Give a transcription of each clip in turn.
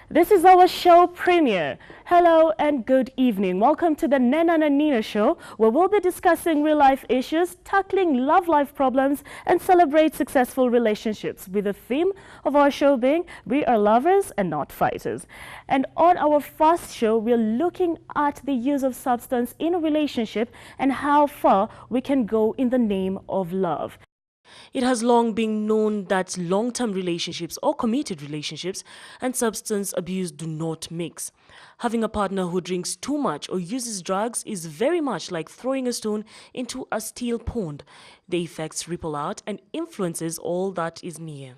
This is our show premiere. Hello and good evening. Welcome to the Nena and Nena show, where we'll be discussing real-life issues, tackling love-life problems, and celebrate successful relationships, with the theme of our show being, we are lovers and not fighters. And on our first show, we're looking at the use of substance in a relationship and how far we can go in the name of love. It has long been known that long-term relationships or committed relationships and substance abuse do not mix. Having a partner who drinks too much or uses drugs is very much like throwing a stone into a steel pond. The effects ripple out and influences all that is near.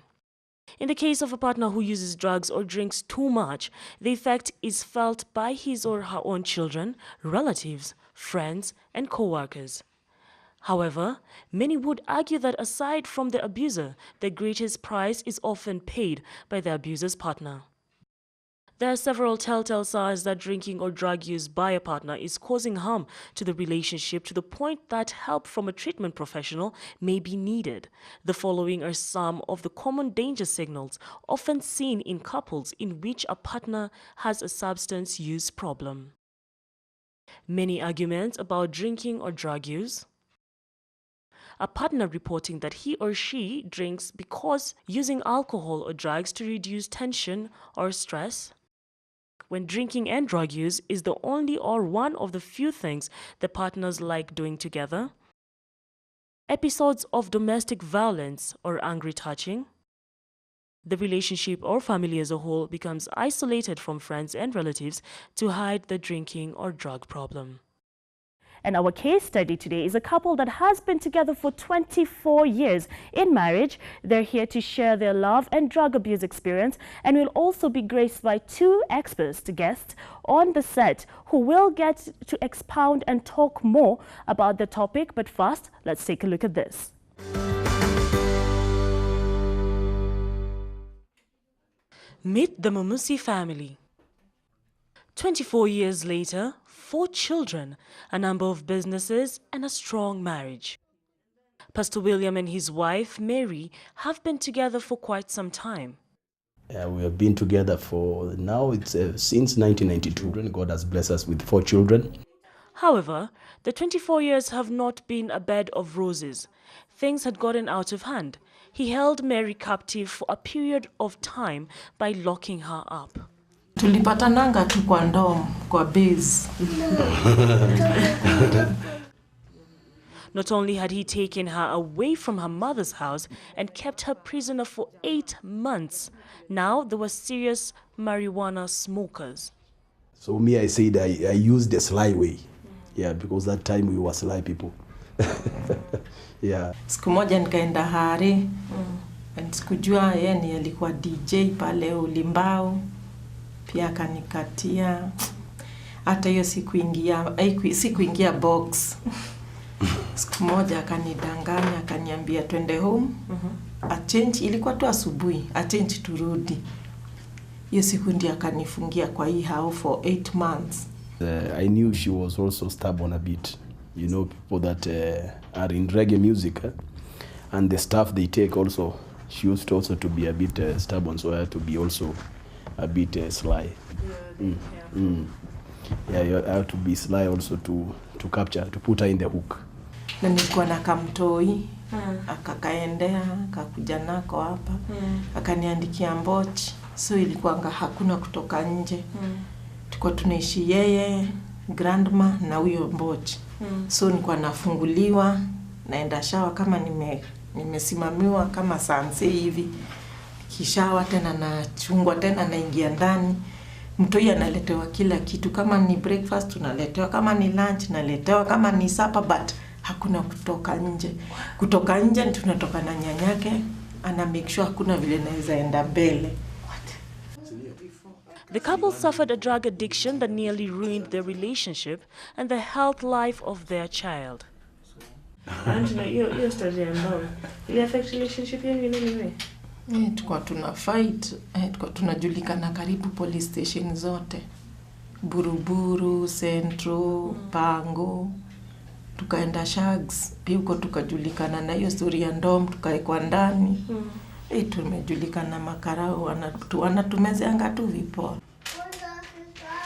In the case of a partner who uses drugs or drinks too much, the effect is felt by his or her own children, relatives, friends, and co-workers. However, many would argue that aside from the abuser, the greatest price is often paid by the abuser's partner. There are several telltale signs that drinking or drug use by a partner is causing harm to the relationship, to the point that help from a treatment professional may be needed. The following are some of the common danger signals often seen in couples in which a partner has a substance use problem. Many arguments about drinking or drug use. A partner reporting that he or she drinks because using alcohol or drugs to reduce tension or stress. When drinking and drug use is the only or one of the few things the partners like doing together. Episodes of domestic violence or angry touching. The relationship or family as a whole becomes isolated from friends and relatives to hide the drinking or drug problem. And our case study today is a couple that has been together for 24 years in marriage. They're here to share their love and drug abuse experience, and will also be graced by two experts guests on the set who will get to expound and talk more about the topic. But first, let's take a look at this. Meet the Malluci family. 24 years later, 4 children, a number of businesses, and a strong marriage. Pastor William and his wife, Mary, have been together for quite some time. We have been together for now, since 1992. God has blessed us with 4 children. However, the 24 years have not been a bed of roses. Things had gotten out of hand. He held Mary captive for a period of time by locking her up. Tulipatananga tu kwa ndom, kwa base. Not only had he taken her away from her mother's house and kept her prisoner for 8 months, now there were serious marijuana smokers. So me, I said I used the sly way. Yeah, because that time we were sly people. Yeah. Siku moja nikaenda hari. Sikujua yeye ni alikuwa DJ pale Ulimbao. Pia kanikatia. Hata hiyo sikuingia box. Siku moja akanidanganya, akaniambia twende home. Achange, ilikuwa tu asubuhi, achange turudi. Hiyo siku ndio akanifungia kwa hii hao for 8 months. I knew she was also stubborn a bit. You know, people that are in reggae music and the stuff they take also, she used also to be a bit stubborn, so I had to be also a bit sly. Yeah, you have to be sly also to capture, to put her in the hook. Na nilikuwa na kamtoi, akakaendea, akakuja nako hapa, akaniandikia mbochi, so ilikuwa hakuna kutoka nje. Tuko tunaishi yeye, grandma na huyo mbochi. So nilikuwa nafunguliwa, naenda shawa kama nimesimamiwa kama sanse hivi. Kishawa tena na chungwa tena naingia ndani. Mtoi analetewa kila kitu, kama ni breakfast tunaletewa, kama ni lunch naletewa, kama ni supper, but hakuna kutoka nje. Kutoka nje tunatoka na nyanyake, ana make sure hakuna vile naweza enda mbele. The couple suffered a drug addiction that nearly ruined their relationship and the health life of their child. Angela, your story ambao ili affect relationship yenu in any way? Tulikuwa tuna fight, tulikuwa tunajulikana karibu police station zote. Buruburu, Centro, Pango. Tukaenda Shags, pia huko tukajulikana na hiyo story ya ndom, tukaekwa ndani. Tumejulikana makarau wanatumezeanga tu viporo.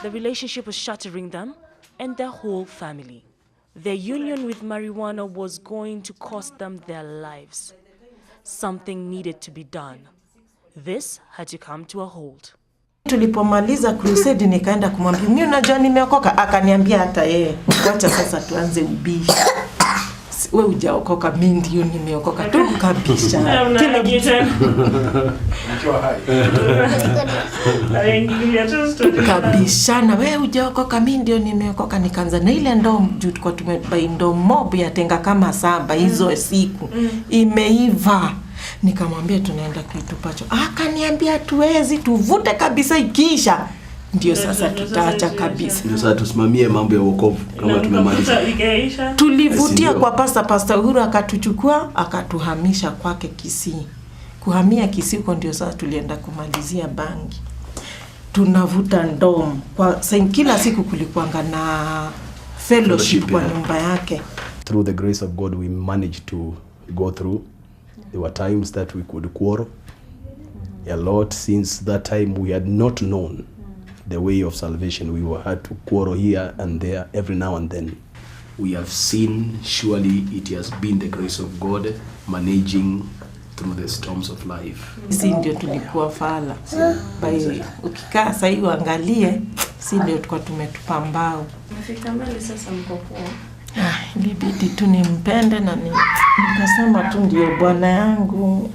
The relationship was shattering them and their whole family. Their union with marijuana was going to cost them their lives. Something needed to be done. This had to come to a halt. Tulipomaliza crusade nikaenda kumwambia, "Mimi unajua nimeokoka." Akaniambia hata yeye, "Wacha sasa tuanze ubishi." Wewe hujaokoka, mimi ndio nimeokoka tu kabisa. Kabisa, na wewe hujaokoka, mimi ndio nimeokoka. Nikaanza na ile ndoo juu tulikuwa tumebai ndoo mob ya tenga kama 7 hizo siku. Imeiva. Nikamwambia tunaenda kuitupacho. Akaniambia tuwezi, tuvute kabisa ikisha. Ndio sasa tutaacha kabisa. Ndio sasa tusimamie mambo ya wokovu kama tumemaliza. Tulivutia kwa pasta Uhuru akatuchukua akatuhamisha kwake Kisii. Kuhamia Kisii kwa ndio sasa tulienda kumalizia bangi. Tunavuta ndom. Kwa kila siku kulikuanga na fellowship kwa nyumba yake. Through the grace of God we managed to go through. There were times that we could quarrel a lot. Since that time we had not known the way of salvation. We had to quarrel here and there every now and then. We have seen, surely it has been the grace of God managing through the storms of life. Si ndio tulikuwa fala. Ukikaa sasa hivi uangalie, si ndio tulikuwa tumetupa mbao. Umefika mbali sasa mko poa. Ilibidi tu nimpende na nikasema tu ndio bwana yangu.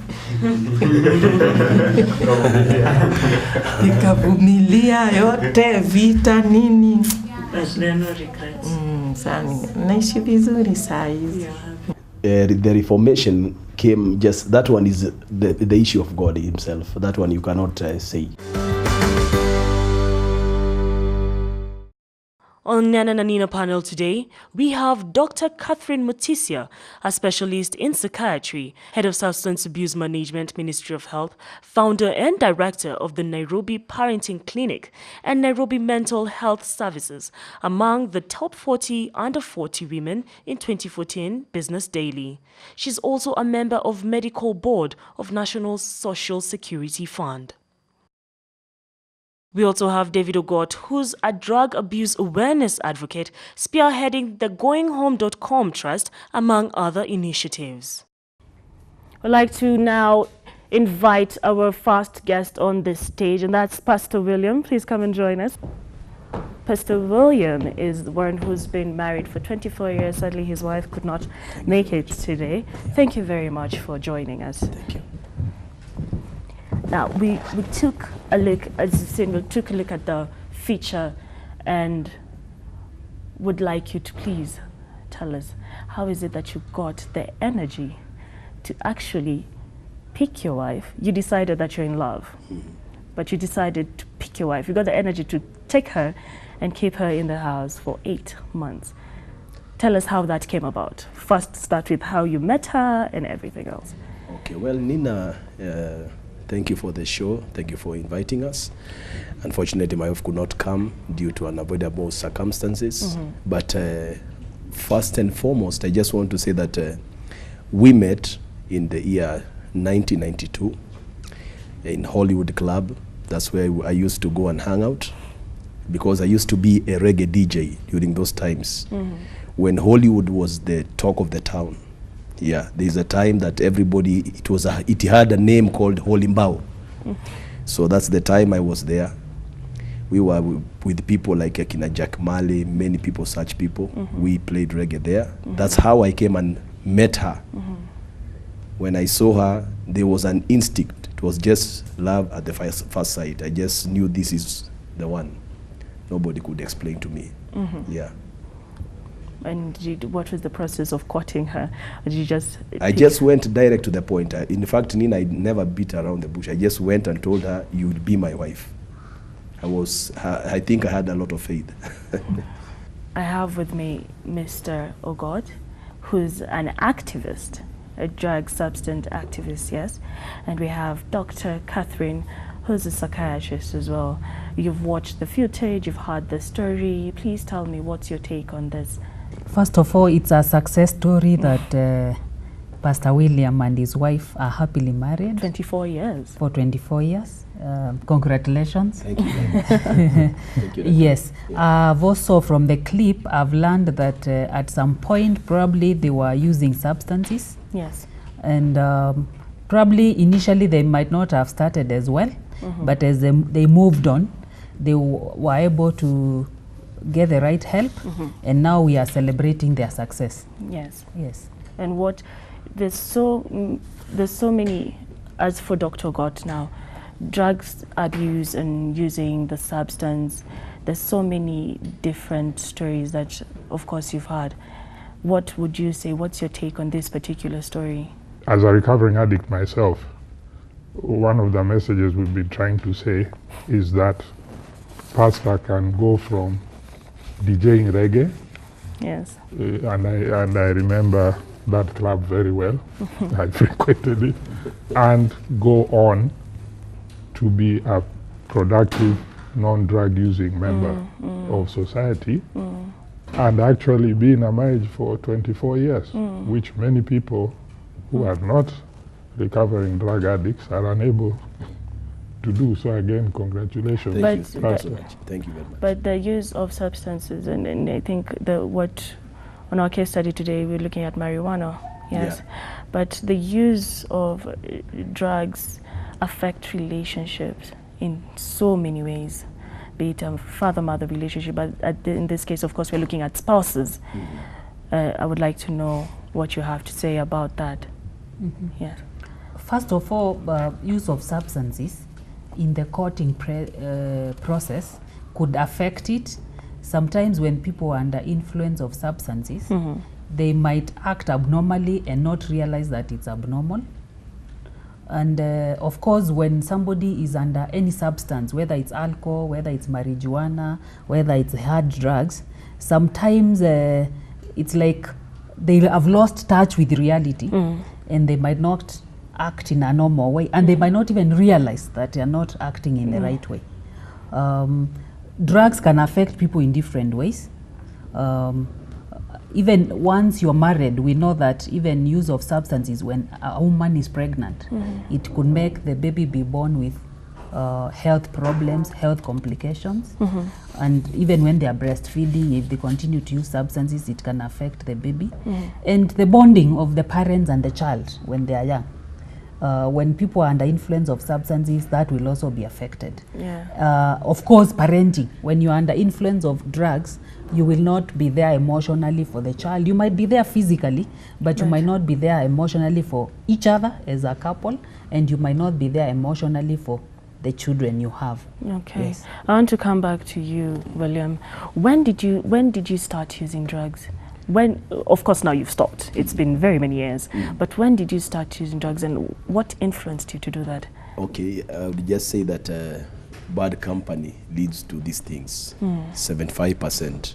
Nikavumilia yote vita nini. No regrets. Sana naishi vizuri saa hizi. The reformation came just, that one is the issue of God himself. That one you cannot say. On Nena and Nena panel today, we have Dr. Catherine Muthaiga, a specialist in psychiatry, head of Substance Abuse Management, Ministry of Health, founder and director of the Nairobi Parenting Clinic and Nairobi Mental Health Services, among the top 40 under 40 women in 2014 Business Daily. She's also a member of Medical Board of National Social Security Fund. We also have David Ogot, who's a drug abuse awareness advocate, spearheading the GoingHome.com Trust, among other initiatives. I'd like to now invite our first guest on this stage, and that's Pastor William. Please come and join us. Pastor William is the one who's been married for 24 years. Sadly, his wife could not make it today. Thank you very much for joining us. Thank you. Now, we took a look, as a single, took a look at the feature and would like you to please tell us, how is it that you got the energy to actually pick your wife? You decided that you're in love, but you decided to pick your wife. You got the energy to take her and keep her in the house for 8 months. Tell us how that came about. First, start with how you met her and everything else. Okay, well, Nena, thank you for the show. Thank you for inviting us. Unfortunately, my wife could not come due to unavoidable circumstances. But first and foremost, I just want to say that we met in the year 1992 in Hollywood Club. That's where I used to go and hang out, because I used to be a reggae DJ during those times when Hollywood was the talk of the town. Yeah, there's a time that everybody, it had a name called Holimbao. So that's the time I was there. We were with people like Akina Jack Marley, many people, such people. We played reggae there. That's how I came and met her. When I saw her, there was an instinct. It was just love at the first sight. I just knew this is the one. Nobody could explain to me. Yeah. And what was the process of courting her? Did you just... I just went direct to the point. In fact, Nena, I never beat around the bush. I just went and told her, you will be my wife. I think I had a lot of faith. I have with me Mr. Ogot, who's an activist, a drug substance activist, yes. And we have Dr. Catherine, who's a psychiatrist as well. You've watched the footage, you've heard the story. Please tell me, what's your take on this? First of all, it's a success story that Pastor William and his wife are happily married 24 years. for 24 years. Congratulations. Thank you very much. Thank you. Yes. I've also, from the clip, I've learned that at some point probably they were using substances. Yes. And probably initially they might not have started as well, but as they moved on, they were able to get the right help, and now we are celebrating their success. Yes. Yes. And what there's so many, as for Dr. Gott now, drugs abuse and using the substance. There's so many different stories that, of course, you've heard. What would you say? What's your take on this particular story? As a recovering addict myself, one of the messages we've been trying to say is that pastor can go from DJing reggae, Yes. and I remember that club very well. I frequented it, and go on to be a productive, non-drug using member of society, and actually be in a marriage for 24 years, which many people who are not recovering drug addicts are unable to do. So again, congratulations. Thank you so much. Thank you very much. But the use of substances, and I think what on our case study today we're looking at marijuana, yes. Yeah. But the use of drugs affect relationships in so many ways, be it a father-mother relationship, but in this case, of course, we're looking at spouses. I would like to know what you have to say about that. Yes. First of all, use of substances in the courting process could affect it. Sometimes when people are under influence of substances, they might act abnormally and not realize that it's abnormal. And of course, when somebody is under any substance, whether it's alcohol, whether it's marijuana, whether it's hard drugs, sometimes it's like they have lost touch with reality, and they might not act in a normal way, and they might not even realize that they are not acting in the right way. Drugs can affect people in different ways. Even once you're married, we know that even use of substances when a woman is pregnant, it could make the baby be born with health problems, health complications. And even when they are breastfeeding, if they continue to use substances, it can affect the baby. And the bonding of the parents and the child when they are young. When people are under influence of substances, that will also be affected. Of course, parenting. When you're under influence of drugs, you will not be there emotionally for the child. You might be there physically, but you might not be there emotionally for each other as a couple, and you might not be there emotionally for the children you have. Okay. Yes. I want to come back to you, William. When did you start using drugs? When, of course, now you've stopped. It's been very many years. But when did you start using drugs, and what influenced you to do that? Okay, I would just say that bad company leads to these things, 75%.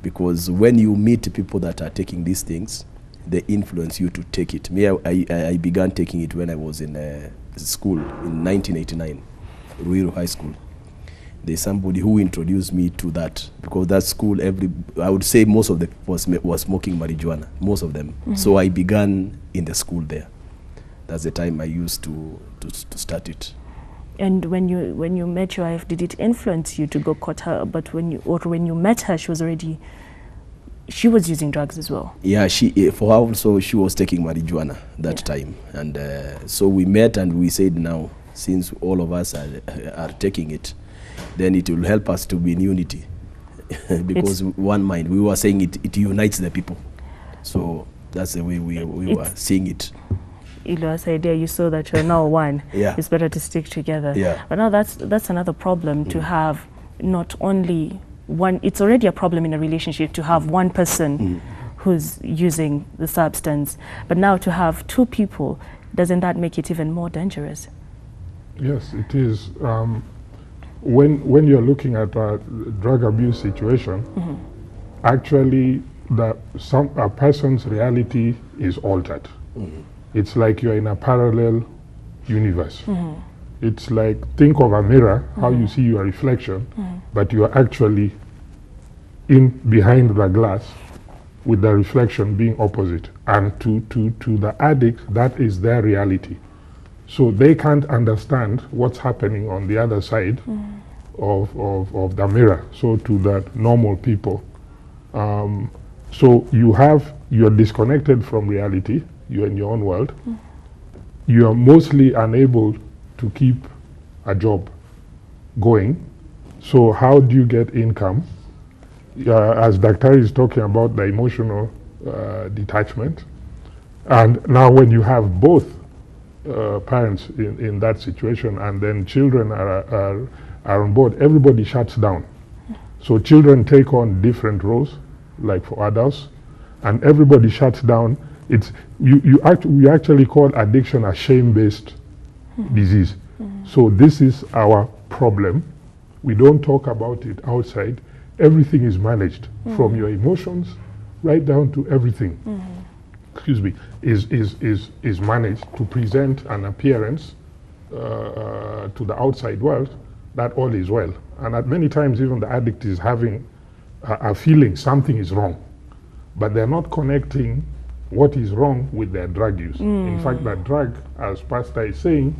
Because when you meet people that are taking these things, they influence you to take it. Me, I began taking it when I was in school in 1989, Ruiru High School. There's somebody who introduced me to that, because that school, I would say most of them was smoking marijuana, most of them. So I began in the school there. That's the time I used to start it. And when you met your wife, did it influence you to go court her? But when you met her, she was using drugs as well. Yeah, for her also, she was taking marijuana that time. And so we met and we said, now, since all of us are taking it, then it will help us to be in unity. Because one mind, we were saying it unites the people. So that's the way we were seeing it. Ilo's idea, you saw that you're now one. It's better to stick together. But now that's another problem, to have not only one. It's already a problem in a relationship to have one person who's using the substance, but now to have two people, doesn't that make it even more dangerous? Yes, it is. When you're looking at a drug abuse situation, actually a person's reality is altered. It's like you're in a parallel universe. It's like, think of a mirror, how you see your reflection, but you're actually behind the glass with the reflection being opposite. And to the addict, that is their reality. So they can't understand what's happening on the other side of the mirror, so to the normal people. So you're disconnected from reality, you're in your own world. You are mostly unable to keep a job going. So how do you get income? As Dr. is talking about the emotional detachment. And now when you have both parents in that situation, and then children are on board, everybody shuts down. So children take on different roles, like for adults, and everybody shuts down. We actually call addiction a shame-based disease. So this is our problem. We don't talk about it outside. Everything is managed, from your emotions right down to everything. Excuse me, is managed to present an appearance to the outside world that all is well. And at many times even the addict is having a feeling something is wrong, but they're not connecting what is wrong with their drug use. In fact, that drug, as Pastor is saying,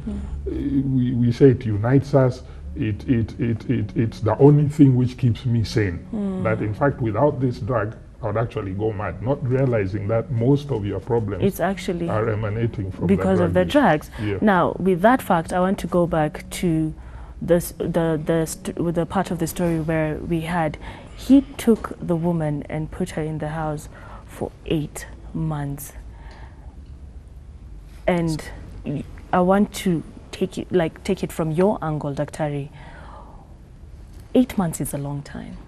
we say it unites us. It's the only thing which keeps me sane. That in fact, without this drug, I would actually go mad, not realizing that most of your problems are emanating from because of the drugs. Yeah. Now, with that fact, I want to go back to the part of the story where we had, he took the woman and put her in the house for 8 months. And I want to take it from your angle, Daktari. 8 months is a long time.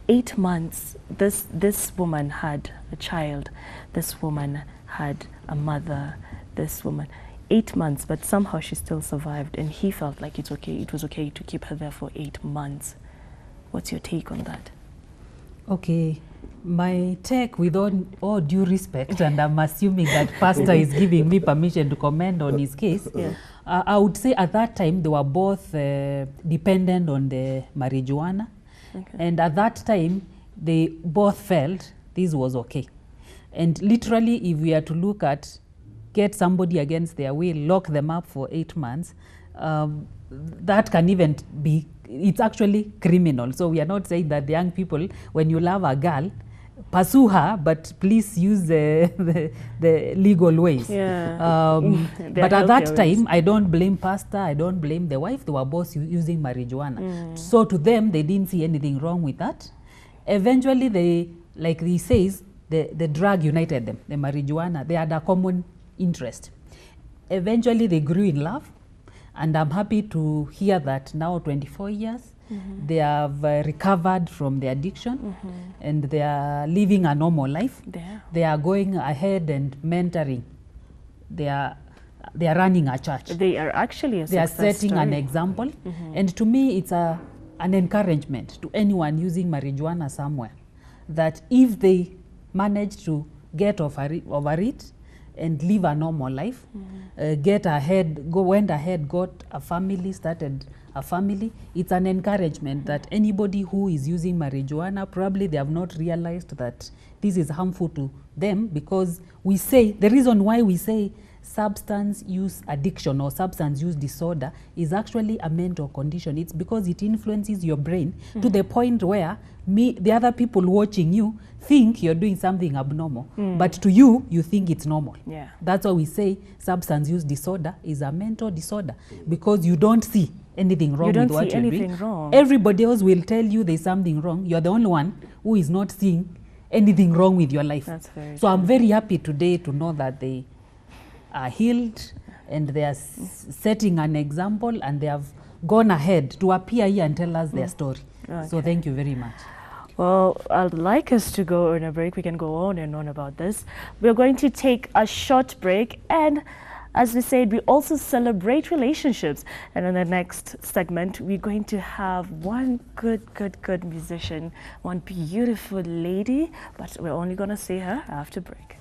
8 months, this woman had a child, this woman had a mother, this woman, 8 months, but somehow she still survived, and he felt like it was okay to keep her there for 8 months. What's your take on that? Okay, my take, with all due respect, and I'm assuming that Pastor is giving me permission to comment on his case, I would say at that time they were both dependent on the marijuana. Okay. And at that time, they both felt this was okay. And literally, if we are to look at get somebody against their will, lock them up for 8 months, that can even be, it's actually criminal. So we are not saying that the young people, when you love a girl, pursue her, but please use the legal ways. Yeah. But at that time, I don't blame Pastor, I don't blame the wife. They were both using marijuana. So to them, they didn't see anything wrong with that. Eventually, they, like he says, the drug united them, the marijuana. They had a common interest. Eventually, they grew in love. And I'm happy to hear that now, 24 years, they have recovered from the addiction, and they are living a normal life. They are going ahead and mentoring. They are running a church. They are actually a They are success setting story. an example. And to me, it's an encouragement to anyone using marijuana somewhere, that if they manage to get over it and live a normal life, went ahead, got a family, started a family, it's an encouragement that anybody who is using marijuana, probably they have not realized that this is harmful to them, because we say, the reason why we say substance use addiction or substance use disorder is actually a mental condition. It's because it influences your brain to the point where the other people watching you think you're doing something abnormal, but to you, you think it's normal. Yeah. That's why we say substance use disorder is a mental disorder, because you don't see anything wrong with what you're doing. Wrong. Everybody else will tell you there's something wrong. You're the only one who is not seeing anything wrong with your life. That's very so true. I'm very happy today to know that they are healed and they are setting an example, and they have gone ahead to appear here and tell us their story. Okay. So thank you very much. Well, I'd like us to go on a break. We can go on and on about this. We're going to take a short break, and as we said, we also celebrate relationships. And in the next segment, we're going to have one good musician, one beautiful lady, but we're only going to see her after break.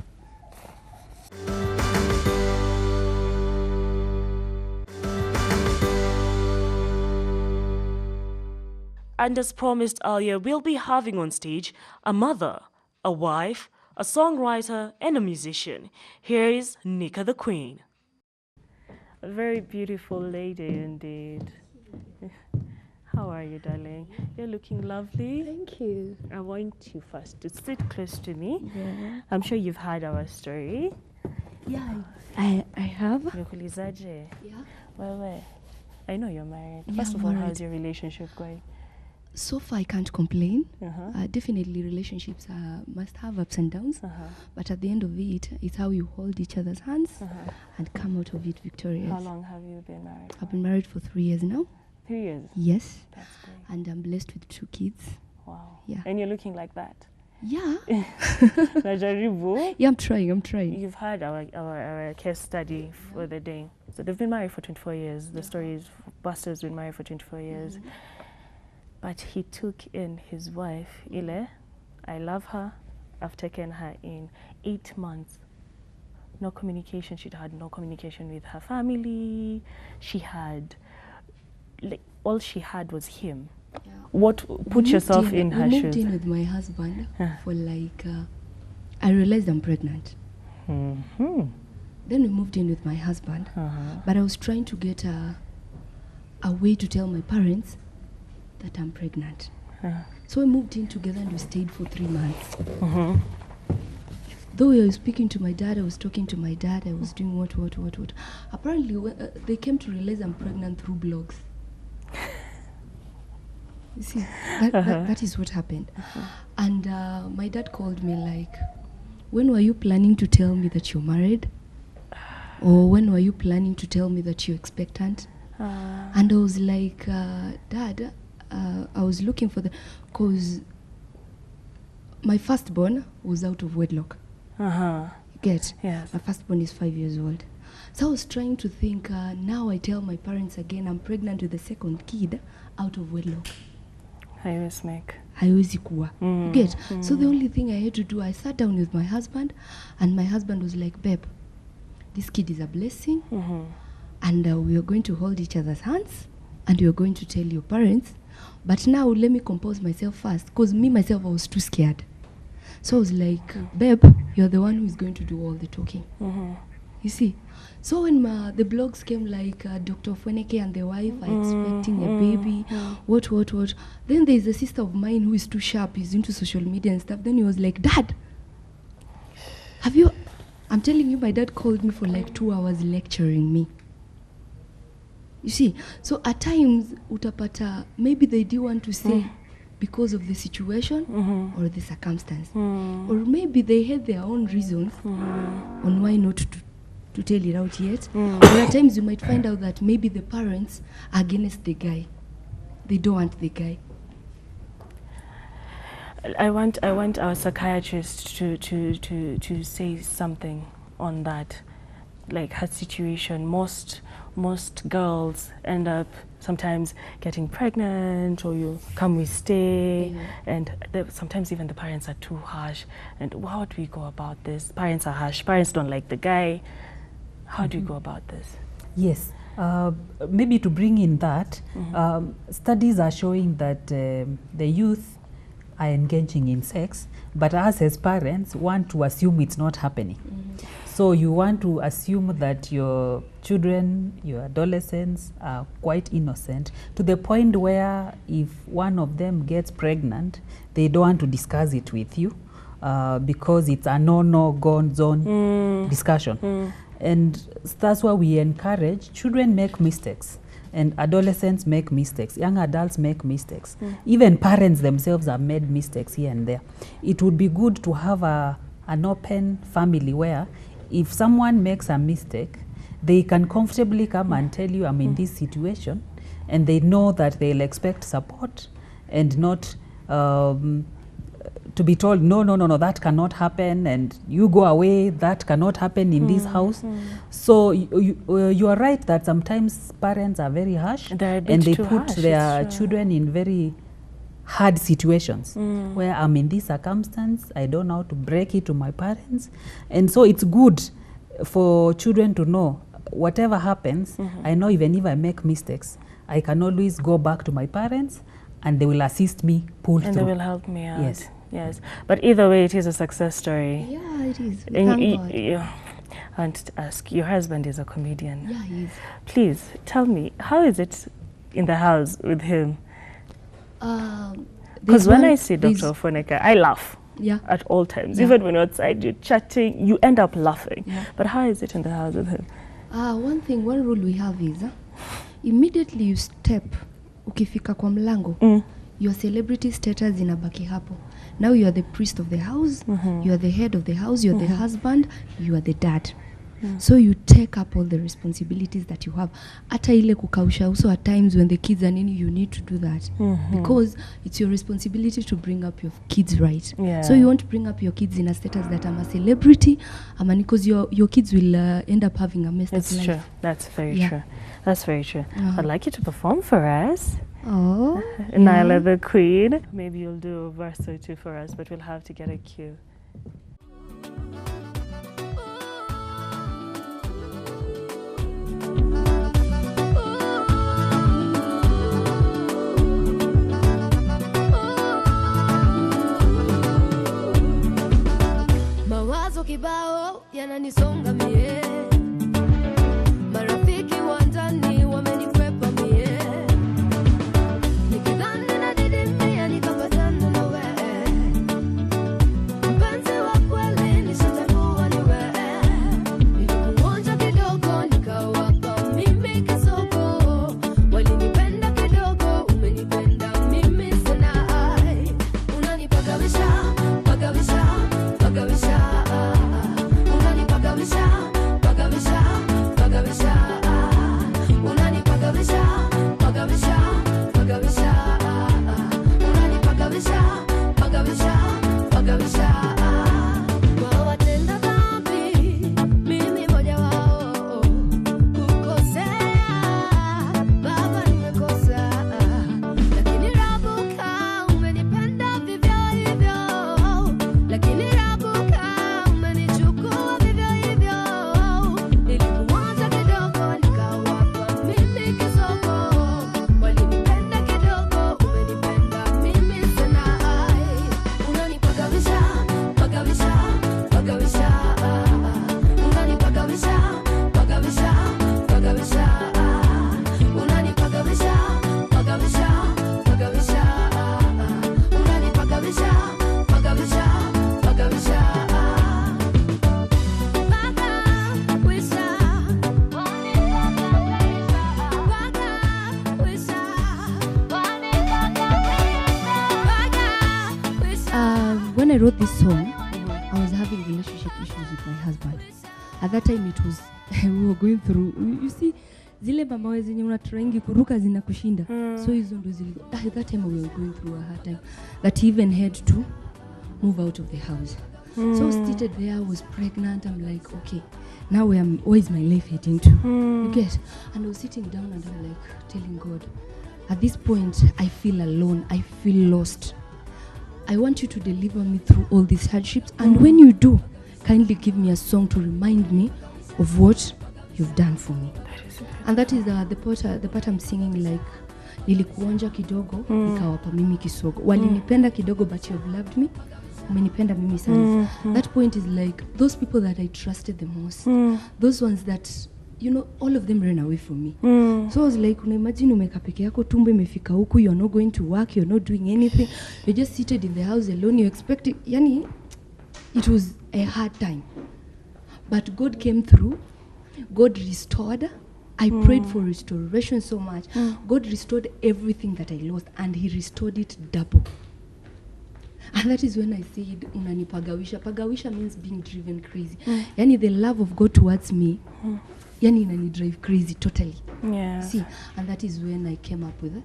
And as promised earlier, we'll be having on stage a mother, a wife, a songwriter and a musician. Here is Nika the Queen. A very beautiful lady indeed. How are you, darling? You're looking lovely. Thank you. I want you first to sit close to me. Yeah. I'm sure you've heard our story. Yeah, I have. Nikulizaje? Yeah. Wewe, I know you're married. Yeah, First of all, married. how's your relationship going? So far, I can't complain. Uh-huh. Definitely, relationships must have ups and downs. Uh-huh. But at the end of it, it's how you hold each other's hands Uh-huh. and come out of it victorious. How long have you been married? I've been married for 3 years now. 3 years. Yes. That's great. And I'm blessed with 2 kids. Wow. Yeah. And you're looking like that. Yeah. Najaribu. Yeah, I'm trying. You've heard our case study for the day. So they've been married for 24 years. The story is Buster's been married for 24 years. But he took in his wife, Ile. I love her. I've taken her in 8 months. No communication. She'd had no communication with her family. She had, like, all she had was him. Yeah. What, put yourself in her We shoes. moved in with my husband Huh. for like, I realized I'm pregnant. Mm-hmm. Then we moved in with my husband. Uh-huh. But I was trying to get a way to tell my parents that I'm pregnant. Uh-huh. So we moved in together and we stayed for 3 months. Mm-hmm. Though I was speaking to my dad, I was talking to my dad, I was doing what. Apparently, they came to realize I'm pregnant through blogs. You see, that is what happened. And my dad called me like, when were you planning to tell me that you're married? Or when were you planning to tell me that you're expectant? And I was like, Dad, I was looking for because my firstborn was out of wedlock. Uh-huh. Get? Yes. My firstborn is 5 years old. So I was trying to think, now I tell my parents again, I'm pregnant with the second kid out of wedlock. Haiwezi kuwa. Get? So the only thing I had to do, I sat down with my husband, and my husband was like, babe, this kid is a blessing, and we are going to hold each other's hands, and we are going to tell your parents. But now let me compose myself first, because me myself, I was too scared. So I was like, babe, you're the one who is going to do all the talking. You see? So when the blogs came like Dr. Fweneke and the wife are expecting a baby, what. Then there's a sister of mine who is too sharp, is into social media and stuff. Then he was like, Dad, I'm telling you, my dad called me for like 2 hours lecturing me. You see? So at times, utapata, maybe they do want to say because of the situation or the circumstance. Or maybe they had their own reasons on why not to tell it out yet. Or at times you might find out that maybe the parents are against the guy. They don't want the guy. I want our psychiatrist to say something on that, like her situation. Most girls end up sometimes getting pregnant, or you come, we stay, and sometimes even the parents are too harsh. And how do we go about this? Parents are harsh. Parents don't like the guy. How do you go about this? Yes. Maybe to bring in that, studies are showing that the youth are engaging in sex, but us as parents want to assume it's not happening. So you want to assume that your children, your adolescents are quite innocent, to the point where if one of them gets pregnant, they don't want to discuss it with you because it's a no-go zone discussion. And that's why we encourage children make mistakes, and adolescents make mistakes, young adults make mistakes. Even parents themselves have made mistakes here and there. It would be good to have an open family where if someone makes a mistake, they can comfortably come and tell you, I'm in this situation, and they know that they'll expect support and not to be told, no, that cannot happen, and you go away, that cannot happen in this house. So you are right that sometimes parents are very harsh, and they put their children in very hard situations where I'm in this circumstance, I don't know how to break it to my parents. And so it's good for children to know whatever happens, I know even if I make mistakes, I can always go back to my parents and they will assist me pull through. And they will help me out. Yes. Yes, but either way, it is a success story. Yeah, it is. And Thank God. I want to ask, your husband is a comedian. Yeah, he is. Please tell me, how is it in the house with him? Because when I see Dr. Foneka, I laugh. Yeah. At all times. Yeah. Even when you're outside, you're chatting, you end up laughing. Yeah. But how is it in the house with him? One rule we have is, immediately you step, ukifika kwa mlango, your celebrity status inabaki hapo. Now you are the priest of the house, you are the head of the house, you are the husband, you are the dad. So you take up all the responsibilities that you have. Hata ile kukausha uso at times when the kids are nini, you need to do that. Because it's your responsibility to bring up your kids right. Yeah. So you won't bring up your kids in a status that I'm a celebrity, because your kids will end up having a messed up life. It's true. That's very true. That's very true. I'd like you to perform for us. Oh. Nyla the Queen. Maybe you'll do a verse or two for us, but we'll have to get a cue. Mawazo kibao yananisonga mie, marafiki wa ndani wamenikwepa mie, nikidhani nadidimia nikapatana na wewe, mpenzi wa kweli nishatambua ni wewe, nilikuonja kidogo nikawapa mimi kisogo, walinipenda kidogo umenipenda mimi sana, unanipagawisha pagawisha pagawisha. When I wrote this song, I was having relationship issues with my husband. At that time, it was we were going through. You see, zile mama zenye unatrengi kuruka zinakushinda. So hizo ndo zilikuwa. At that time, we were going through a hard time that he even had to move out of the house. So seated there, I was pregnant. I'm like, okay, now where is my life heading to? You get? And I was sitting down and I'm like telling God, at this point, I feel alone. I feel lost. I want you to deliver me through all these hardships. And when you do, kindly give me a song to remind me of what you've done for me. And that is the part I'm singing, like, nilikuonja kidogo, nikawapa mimi kisogo. Walinipenda kidogo, but you've loved me. Umenipenda mimi sana. That point is like, those people that I trusted the most, those ones that, you know, all of them ran away from me. So I was like, imagine umeka peke yako, tumbo imefika huku, you're not going to work, you're not doing anything, you're just seated in the house alone, you're expecting, yani, it was a hard time. But God came through, God restored. I prayed for restoration so much. God restored everything that I lost, and He restored it double. And that is when I said, unanipagawisha. Pagawisha means being driven crazy. Yani the love of God towards me, yani inani drive crazy totally. Yeah. See, and that is when I came up with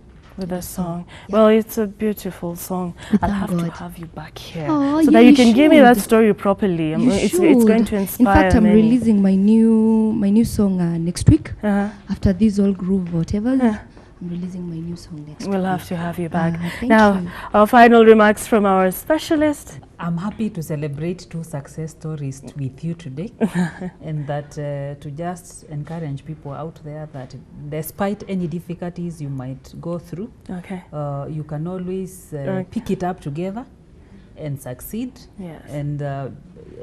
a song. Yeah. Well, it's a beautiful song. I'll have God. to have you back here Oh, so yeah, that you you can give me that should. story properly. It's should. going to inspire In fact, I'm many. releasing my new song next week. After this all groove whatever. I'm releasing my new song next week. We'll have to have you back. Thank Now, you. our final remarks from our specialist. I'm happy to celebrate 2 success stories with you today, and that to just encourage people out there that despite any difficulties you might go through, Okay. you can always pick it up together and succeed. Yes. And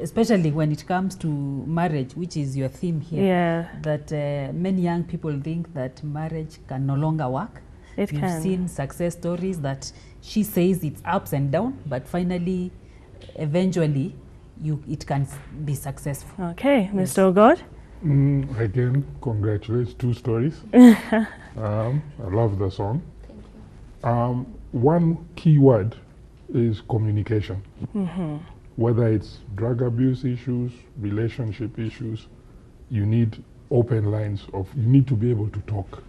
especially when it comes to marriage, which is your theme here, Yeah. that many young people think that marriage can no longer work. It You've can. seen success stories that she says it's ups and down, but finally, eventually, it can be successful. Okay, Mr. Ogod? Again, congratulations, 2 stories. I love the song. One key word is communication. Whether it's drug abuse issues, relationship issues, you need open lines you need to be able to talk.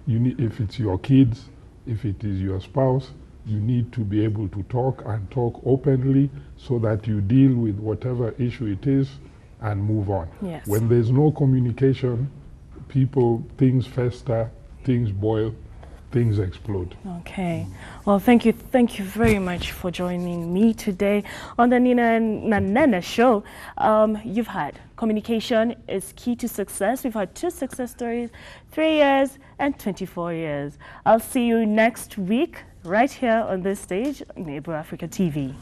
You need, if it's your kids, if it is your spouse, you need to be able to talk and talk openly so that you deal with whatever issue it is and move on. Yes. When there's no communication, things fester, things boil, things explode. Okay. Well, thank you very much for joining me today on the Nena and Nena show. You've had communication is key to success. We've had 2 success stories, 3 years and 24 years. I'll see you next week right here on this stage on Neighbor Africa TV.